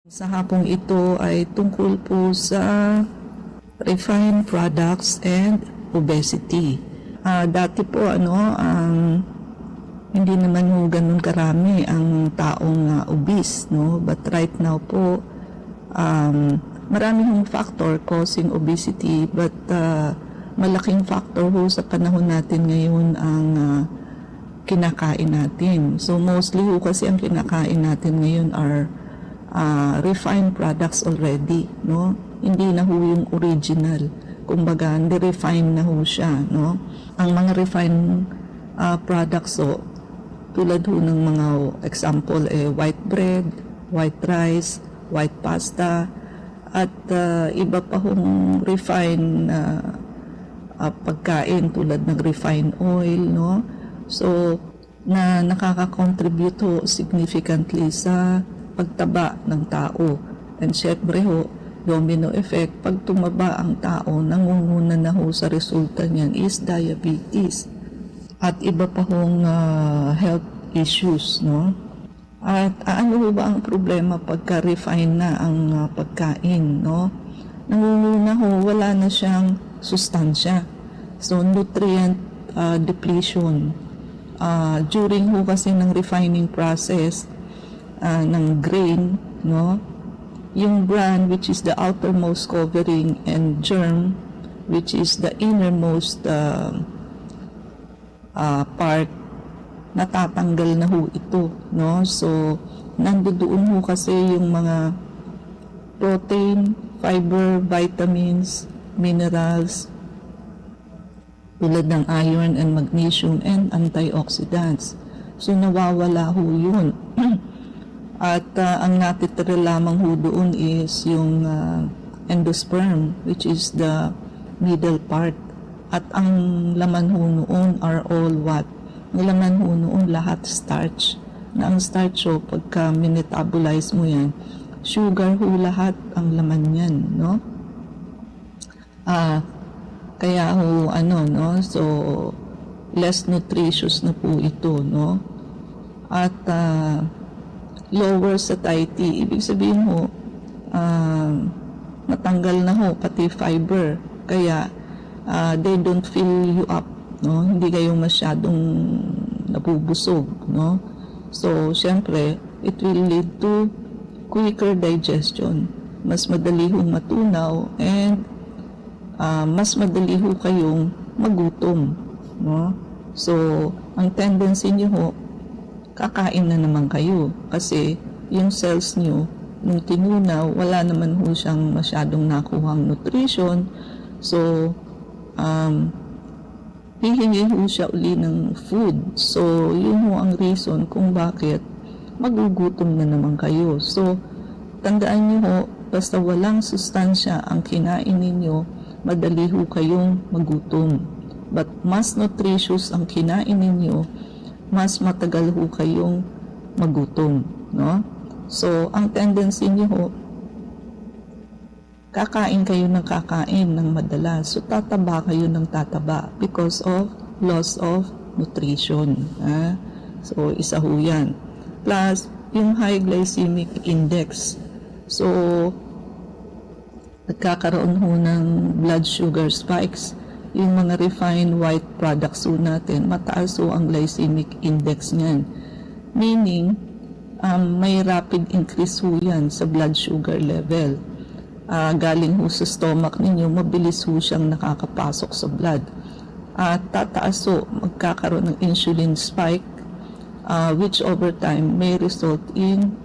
Sa hapong ito ay tungkol po sa refined products and obesity. Dati po hindi naman ho ganun karami ang taong obese, no? But right now po marami hong factor causing obesity, but malaking factor ho sa panahon natin ngayon ang kinakain natin. So mostly ho kasi ang kinakain natin ngayon are refined products already, no? Hindi na ho yung original. Kumbaga, refine na ho siya, no? Ang mga refined products tulad ho ng mga example white bread, white rice, white pasta, at iba pa hong refined pagkain tulad ng refined oil, no? So, nakaka-contribute ho significantly sa pagtaba ng tao. And syempre ho, domino effect, pag tumaba ang tao, nangunguna na ho sa resulta niyan is diabetes at iba pa hong health issues, no? At ano ho ba ang problema pagka refine na ang pagkain, no? Nangunguna ho, wala na siyang sustansya. So nutrient depletion during ho kasi ng refining process ng grain, no? Yung bran, which is the outermost covering, and germ, which is the innermost part, natatanggal na ho ito, no? So nandoon ho kasi yung mga protein, fiber, vitamins, minerals tulad ng iron and magnesium and antioxidants. So nawawala ho yun. At ang natitira lamang ho doon is yung endosperm, which is the middle part. At ang laman ho noon are all what? Ang laman ho noon lahat starch. Na ang starch ho, pagka metabolize mo yan, sugar ho lahat ang laman yan, no? Kaya ho, no? So, less nutritious na po ito, no? At lower satiety, ibig sabihin ho, natanggal na ho pati fiber, kaya they don't fill you up, no? Hindi kayo masyadong nabubusog, no? So syempre it will lead to quicker digestion, mas madali hong matunaw, and mas madali ho kayong magutom, no? So ang tendency niyo ho, kakain na naman kayo kasi yung cells nyo nung tinunaw, wala naman ho siyang masyadong nakuhang nutrition. So hihingi ho siya uli ng food. So yun ho ang reason kung bakit magugutom na naman kayo. So tandaan nyo ho, basta walang sustansya ang kinain ninyo, madali ho kayong magutom. But mas nutritious ang kinain ninyo, mas matagal ho kayong magutom, no? So, ang tendency niyo ho, kakain kayo ng kakain ng madalas. So, tataba kayo ng tataba because of loss of nutrition. So, isa ho yan. Plus, yung high glycemic index. So, nagkakaroon ho ng blood sugar spikes. Yung mga refined white products ho natin, mataas ho ang glycemic index niyan. Meaning, may rapid increase ho yan sa blood sugar level. Galing ho sa stomach ninyo, mabilis ho siyang nakakapasok sa blood. At tataas ho, magkakaroon ng insulin spike, which over time may result in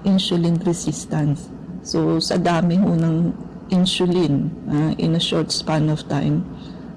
insulin resistance. So, sa dami ho ng insulin in a short span of time,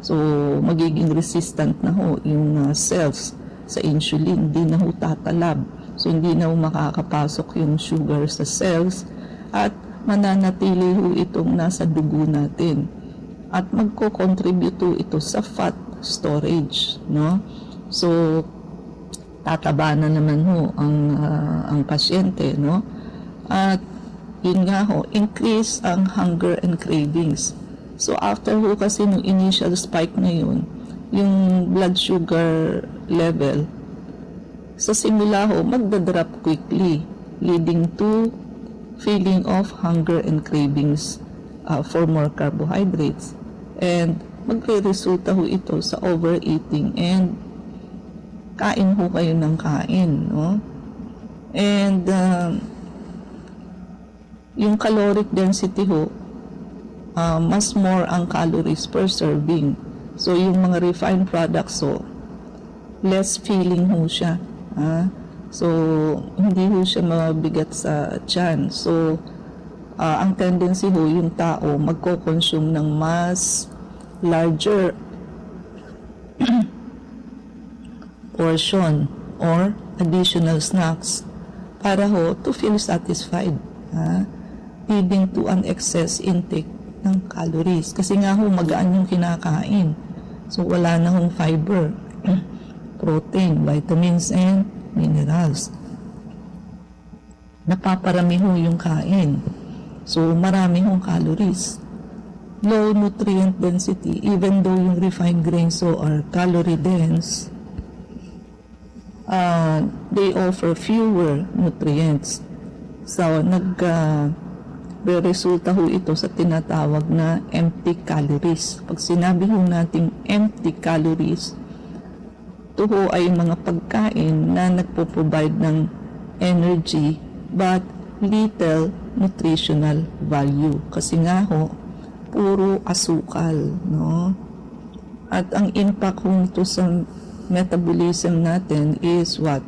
so magiging resistant na ho yung cells sa insulin, hindi na ho tatalab, so hindi na ho makakapasok yung sugar sa cells, at mananatili ho itong nasa dugo natin, at magko-contribute ho ito sa fat storage, no? So tataba na naman ho ang pasyente, no? At yun nga ho, increase ang hunger and cravings. So after ho kasi nung initial spike na yun, yung blood sugar level sa simula ho magdadrop quickly, leading to feeling of hunger and cravings for more carbohydrates. And magre-resulta ho ito sa overeating and kain ho kayo ng kain, no? And yung caloric density ho, mas more ang calories per serving. So yung mga refined products ho, less filling ho siya. So hindi ho siya mabigat sa tiyan. So ang tendency ho, yung tao magko-consume ng mas larger portion or additional snacks para ho to feel satisfied, leading to an excess intake ng calories kasi nga ho magaan yung kinakain, so wala na hong fiber, protein, vitamins and minerals. Napaparami ho yung kain, so marami hong calories, low nutrient density. Even though yung refined grains so are calorie dense, they offer fewer nutrients. So, resulta ho ito sa tinatawag na empty calories. Pag sinabi ho natin empty calories, ito ho ay mga pagkain na nagpo-provide ng energy but little nutritional value. Kasi nga ho, puro asukal, no? At ang impact ho nito sa metabolism natin is what?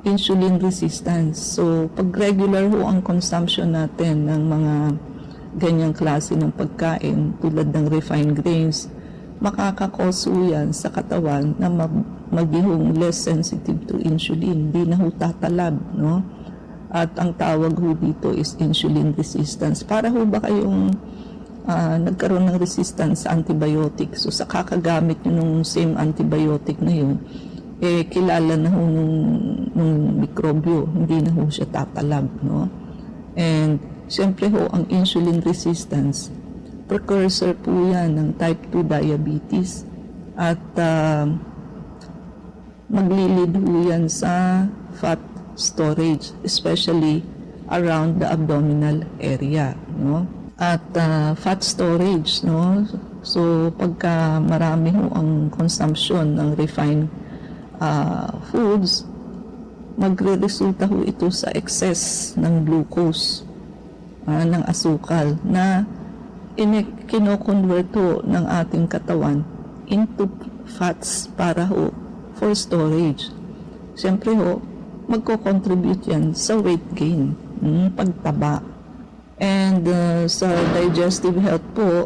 Insulin resistance. So, pag regular ho ang consumption natin ng mga ganyang klase ng pagkain tulad ng refined grains, makakakause yan sa katawan na magiging less sensitive to insulin. Di na ho tatalab, no? At ang tawag ho dito is insulin resistance. Para ho ba kayong nagkaroon ng resistance sa antibiotics. So sa kakagamit nyo nung same antibiotic na yun, kilala na ho nung mikrobyo, hindi na ho siya tatalab, no? And siyempre ho, ang insulin resistance, precursor po yan ng type 2 diabetes at maglilid ho yan sa fat storage, especially around the abdominal area, no? At fat storage, no? So pagka marami ho ang consumption ng refined foods, magre-resulta ho ito sa excess ng glucose, ng asukal na kino-convert ho ng ating katawan into fats para ho for storage. Siyempre ho, magko-contribute yan sa weight gain, pagtaba. And sa digestive health po,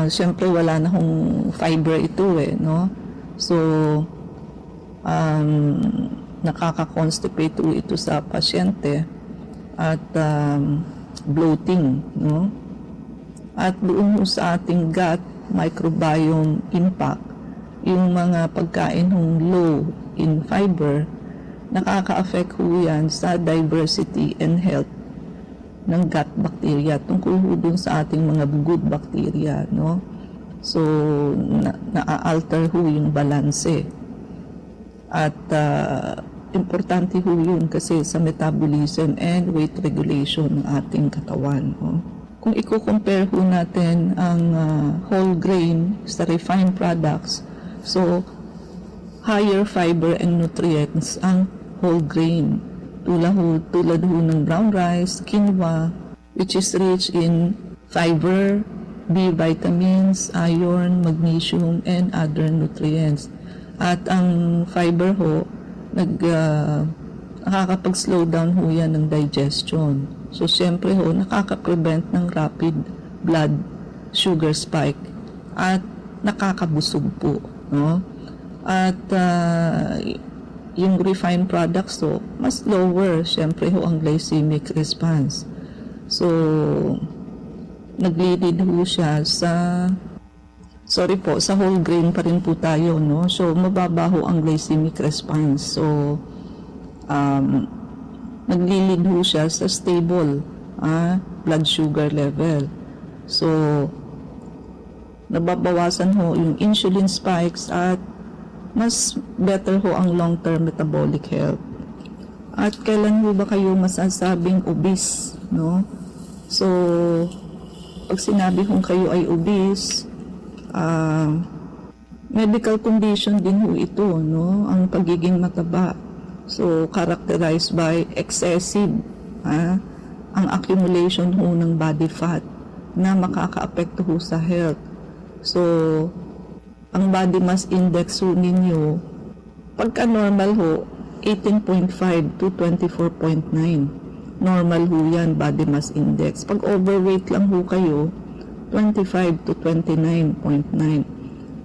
siyempre wala na hong fiber ito no? So, nakaka-constipate ito sa pasyente at bloating, no? At doon sa ating gut microbiome impact, yung mga pagkain hong low in fiber, nakaka-affect ho yan sa diversity and health ng gut bacteria, tungkol ho dun sa ating mga good bacteria, no? So, na-alter ho yung balanse. At importante ho yun kasi sa metabolism and weight regulation ng ating katawan, no? Kung i-compare ho natin ang whole grain sa refined products, so, higher fiber and nutrients ang whole grain. Tulad ho ng brown rice, quinoa, which is rich in fiber, B vitamins, iron, magnesium, and other nutrients. At ang fiber ho, nakakapag-slow down ho yan ng digestion. So, siyempre ho, nakaka-prevent ng rapid blood sugar spike at nakakabusog po, no? At yung refined products ho, mas lower, siyempre ho, ang glycemic response. So, naglilid ho siya sa, sa whole grain pa rin po tayo, no? So, mababa ho ang glycemic response. So, naglilid ho siya sa stable blood sugar level. So, nababawasan ho yung insulin spikes at mas better ho ang long-term metabolic health. At kailan ho ba kayo masasabing obese, no? So, pag sinabi kong kayo ay obese, medical condition din ho ito, no? Ang pagiging mataba. So, characterized by excessive, ang accumulation ho ng body fat na makaka-apekto ho sa health. So, ang body mass index ho ninyo, pagka normal ho, 18.5 to 24.9. Normal ho yan, body mass index. Pag overweight lang ho kayo, 25 to 29.9.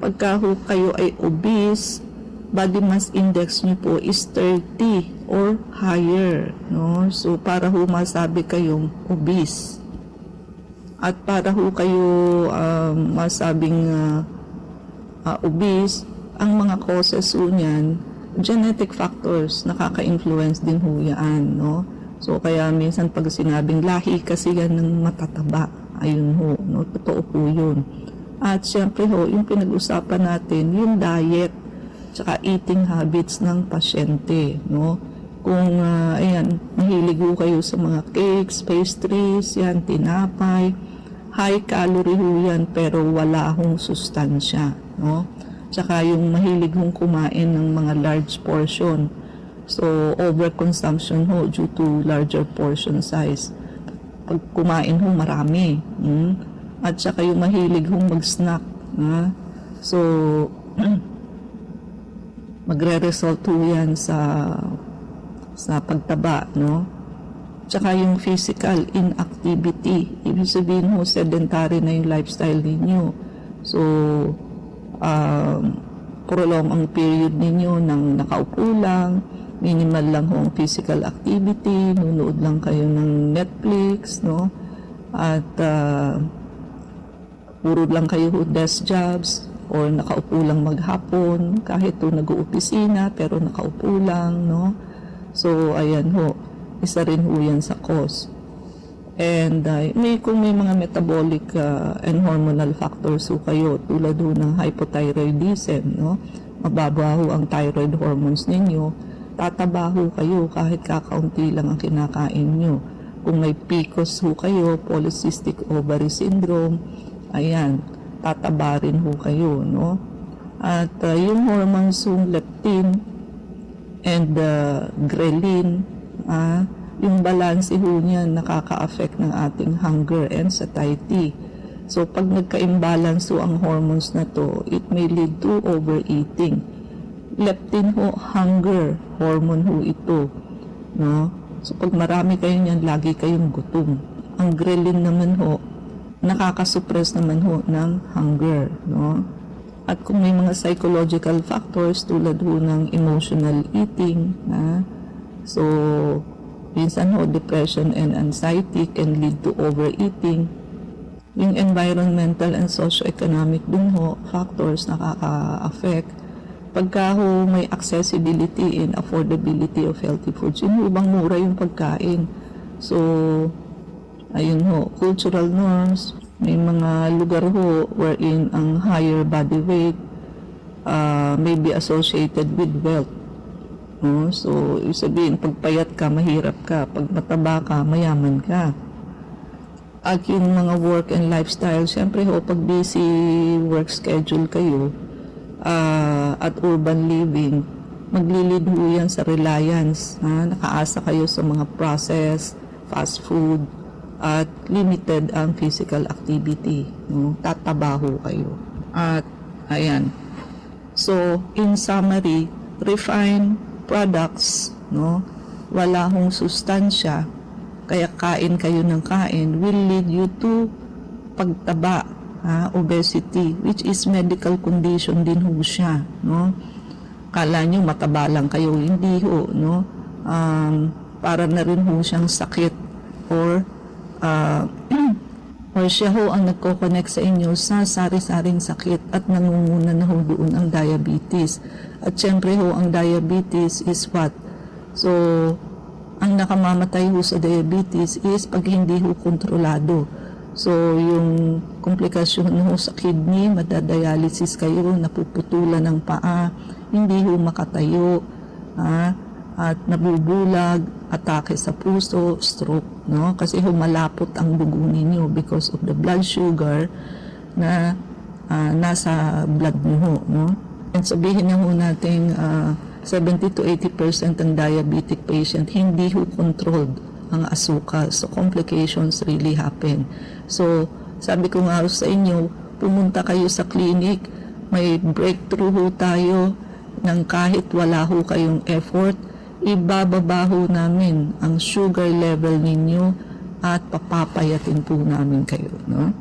Pagka ho kayo ay obese, body mass index nyo po is 30 or higher. No? So, para ho masabi kayong obese. At para ho kayo masabing obese, ang mga causes ho niyan, genetic factors, nakaka-influence din ho yan, no? So, kaya minsan pag sinabing lahi kasi yan ng matataba, ayun ho, no? Totoo po yun. At syempre ho, yung pinag-usapan natin, yung diet, tsaka eating habits ng pasyente, no? Kung, ayan, mahilig ho kayo sa mga cakes, pastries, yan, tinapay, high calorie ho yan, pero wala hong sustansya, no? Tsaka yung mahilig hong kumain ng mga large portion. So, overconsumption ho due to larger portion size. Pag kumain ho, marami. At tsaka yung mahilig hong mag-snack. So, magre-result ho yan sa pagtaba, no? Tsaka yung physical inactivity. Ibig sabihin ho, sedentary na yung lifestyle ninyo. So, prolong ang period ninyo ng nakaupo lang, minimal lang ho ang physical activity, nunood lang kayo ng Netflix, no? At puro lang kayo ho desk jobs or nakaupo lang maghapon, kahit to nag-uopisina pero nakaupo lang, no? So, ayan ho, isa rin ho yan sa cause. And kung may mga metabolic and hormonal factors ho kayo, tulad ho ng hypothyroidism, no? Mababa ho ang thyroid hormones ninyo, tataba ho kayo kahit kakaunti lang ang kinakain nyo. Kung may PCOS ho kayo, polycystic ovary syndrome, ayan, tataba rin ho kayo, no? At yung hormones yung leptin and ghrelin, yung balance ho niyan nakaka-affect ng ating hunger and satiety. So, pag nagka-imbalance ho ang hormones na to, it may lead to overeating. Leptin ho, hunger hormone ho ito, no? So, pag marami kayo niyan, lagi kayong gutom. Ang ghrelin naman ho, nakaka-suppress naman ho ng hunger, no? At kung may mga psychological factors tulad ho ng emotional eating, so, minsan ho, depression and anxiety can lead to overeating. Yung environmental and socio-economic din ho, factors nakaka-affect. Pagka ho may accessibility and affordability of healthy foods, yun ho bang mura yung pagkain. So, ayun ho, cultural norms, may mga lugar ho wherein ang higher body weight may be associated with wealth. So, sabihin, pag payat ka, mahirap ka. Pag mataba ka, mayaman ka. At yung mga work and lifestyle, syempre ho, pag busy work schedule kayo, at urban living, maglilid ho yan sa reliance. Nakaasa kayo sa mga processed, fast food, at limited ang physical activity. Tataba ho kayo. At, ayan. So, in summary, refined products, no? Wala hong sustansya, kaya kain kayo ng kain, will lead you to pagtaba, obesity, which is medical condition din ho siya, no? Kala nyo mataba lang kayo, hindi ho, no? Para na rin ho siyang sakit or or siya ho ang nagko-connect sa inyo sa sari-saring sakit at nangunguna na ho doon ang diabetes. At syempre ho, ang diabetes is what? So, ang nakamamatay ho sa diabetes is pag hindi ho kontrolado. So, yung komplikasyon ho sa kidney, madadialysis kayo, napuputulan ng paa, hindi ho makatayo, at nabubulag, atake sa puso, stroke, no? Kasi humalapot ang dugo ninyo because of the blood sugar na nasa blood nyo ho, no? And sabihin na ho natin 70 to 80% ng diabetic patient hindi ho controlled ang asukal. So complications really happen. So sabi ko nga sa inyo, pumunta kayo sa clinic, may breakthrough ho tayo ng kahit wala ho kayong effort, ibababa ho namin ang sugar level ninyo at papapayatin po namin kayo, no?